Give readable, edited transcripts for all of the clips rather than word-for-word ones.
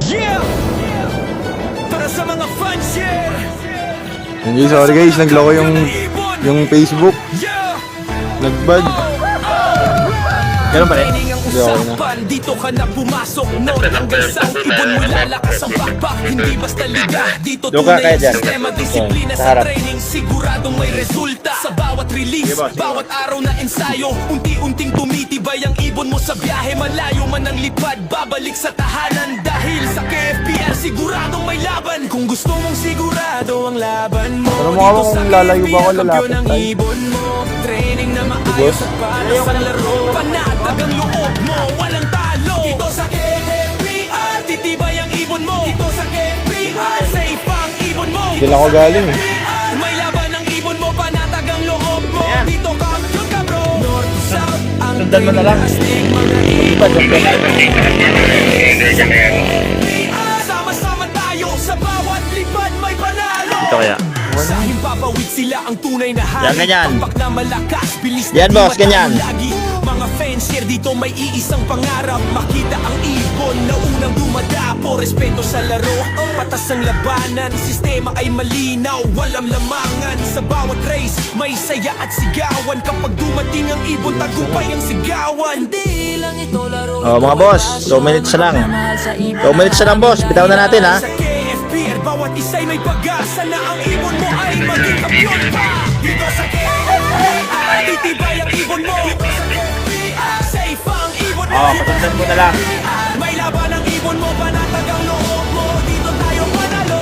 Yeah! Para sa mga fans, yeah! Hindi, sorry guys, nagloko yung Facebook. Yeah! Nagbad. Ganun ba eh? Hindi, okay na. Dito ka na pumasok, no? Hanggang South, ibon mo lalakas ang backpack. Hindi basta liga, dito tunay ang sistema, disiplina sa training. Siguradong may resulta sa bawat release, bawat araw na ensayo. Unti-unting tumitibay ang ibon mo sa biyahe. Malayo man ang lipad, babalik sa tahanan. Dahil sa KFPR, siguradong may laban. Kung gusto mong sigurado ang laban mo, pero mukha kung lalayo ba ako lalapit ng tayo? ibon mo, training na maayos at para sa laro. Panatag ang loob mo, walang talo. Dito sa KFPR, titibay ang ibon mo. Dito sa KFPR, safe ang ibon mo. Hindi lang ako galing eh. May laban ang ibon mo, panatag ang loob mo. Dito kampiyon ka bro. North to South, ang Sundan mo na lang. astig mga ibon. Sama-sama tayo, sa bawat lipad may panalo. Ito kaya. Sa himpapawid sila ang tunay na hari. Yan, ganyan. Tampak na malakas, bilis na Yan, boss, di ganyan. matalo lagi. Mga fancier dito may iisang pangarap. Makita ang ibon na unang dumadapo. Respeto sa laro, patas ang labanan. Sistema ay malinaw, walang lamangan. Sa bawat race, may saya at sigawan. Kapag dumating ang ibon, tagumpay ang sigawan. Di lang ito laro. Oh, mga boss, 2 minutes na lang. 2 minutes na lang, boss. Bitaw na natin, ha? Sa KFPR, bawat isa'y may pag-asa na ang ibon mo ay maging kampiyon pa. Dito sa KFPR, titibay ang ibon mo. Dito sa KFPR, safe ang ibon mo. Pasundan mo na lang. May laban ang ibon mo, panatag ang loob mo. Dito tayo panalo.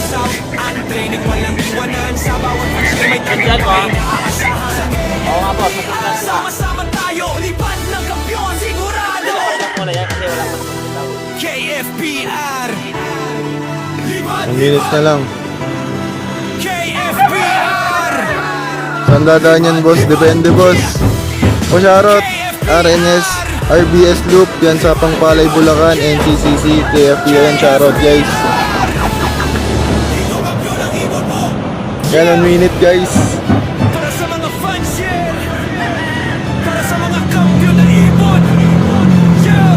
South, ang training walang iwanan. Sa bawat pansin may tagumpay na aasahan. Sa Oo nga, boss. Pasundan mo na. sama-sama tayo, lipat ng kampiyon, sigurado. Pasundan mo na yan kasi wala pa. KFPR, lipat, 1 minutes na lang. KFPR, Saan dadaan yan, boss? Depende, boss. O shoutout, RNS, RBS Loop, yan sa Pangpalay, Bulacan, NCCC, KFP, yan, shoutout guys. Yan, 1 minute guys. para sa mga fans, yeah. Para sa mga kampiyon na ibon, yeah.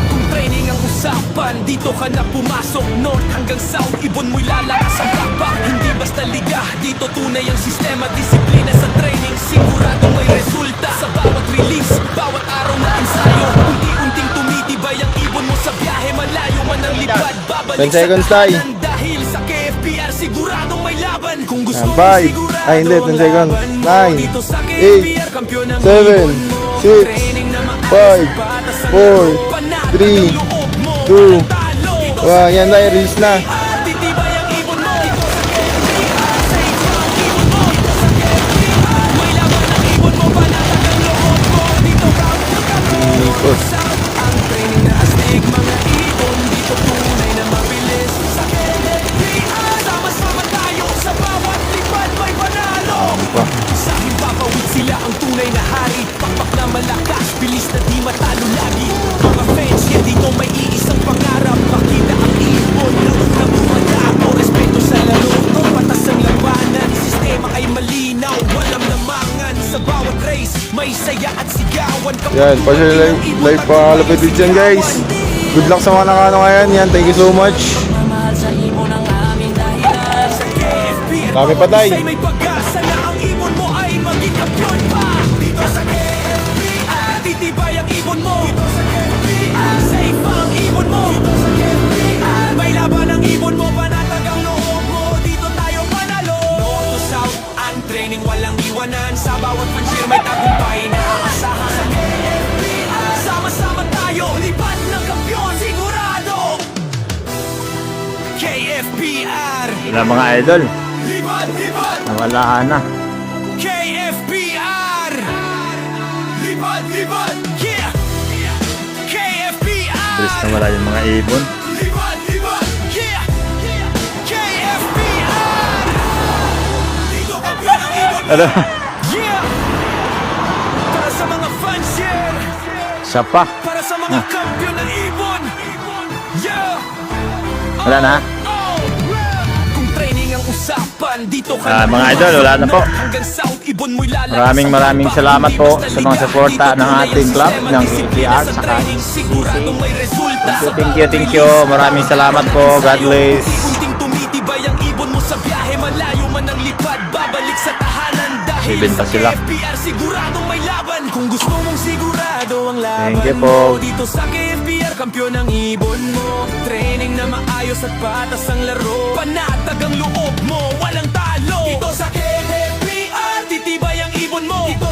Kung training ang usapan, dito ka na pumasok. North hanggang South, ibon mo'y lalakas ang backpack. Hindi basta liga, dito tunay ang sistema, disiplina sa training. Sigurado may resulta sa bawat release, bawat araw na ensayo. Unti-unting tumitibay ang ibon mo sa biyahe. Malayo man ang lipad, babalik 10 sa seconds, tay. tahanan. Dahil sa KFPR, siguradong may laban. Kung gusto mo Five. sigurado Ay, hindi, 10 ang seconds. laban mo. 9, Dito sa 8, KFPR, kampiyon ang 7, ibon mo. 6, Training na maayos 5, at patas ang 4, laro. Panatag 3, ang loob mo, 2, walang talo. Dito sa Yan na, release na. titibay ang ibon mo. Dito sa KFPR, safe ang ibon mo. Dito sa KFPR, may laban ang ibon mo. Panatag ang loob mo. Dito kampiyon ka bro. South, ang training na astig mga ibon. Dito tunay na mabilis. Sa KFPR, sama-sama tayo. Sa bawat lipad may panalo. Sa himpapawid sila ang tunay na hari. Pakpak na malakas, bilis na di matalo lagi. Mga fans, yan dito may iisang pangarap. Makita ang ibon na unang dumadapo. Respeto sa laro, patas ang labanan. Sistema ay malinaw, walang lamangan. Sa bawat race, may saya at sigawan. Kapag Yan, pa-share dumating ang ibon, live pa kalapit din dyan guys. Good luck sa mga nakano ngayon. Yan, thank you so much. Mamahal sa ibon ang aming dahilan. Sa KFPR, Dami pa, tay. may pag-asa na ang ibon mo ay maging kampiyon pa. Dito sa KFPR, titibay ang ibon mo. Dito sa KFPR, safe ang ibon mo. Dito sa KFPR, may laban ang ibon mo. Panatag ang loob mo. Dito tayo panalo. North to South, ang training walang iwanan. Sa bawat pansir may tagumpay na aasahan. Sa KFPR, sama-sama tayo. Lipat ng kampiyon, sigurado. KFPR, Wala mga idol. lipat, lipat. Nawala na. KFPR, lipat, lipat. Yeah, KFPR, Bilis nawala yung mga ibon. lipat, lipat. Yeah, KFPR. Dito kampiyon ang ibon mo. Ano? Yeah, para sa mga fans, yeah. Isa pa. Para sa mga kampiyon ng ibon. Yeah. Wala na. Oh, kung training ang usapan, laban. Dito ka Mga idol, wala na po. Hanggang South Ibon mo'y lalakad. Maraming salamat po sa mga suporta ng ating club ng CPR saka Siguradong may resulta. Thank you. Maraming salamat po. God bless. Unting tumitibay ang ibon mo sa biyahe. Malayo man ang lipad, babalik sa tahanan. Dahil Ibin pa sa sila. KFPR siguradong may laban. Kung gusto mong sigurado ang laban Thank you po. mo, dito sa KFPR kampiyon ang ibon mo. Training na maayos at patas ang laro. Panatag ang loob mo, walang talo. Dito sa KFPR titibay ang ibon mo. Dito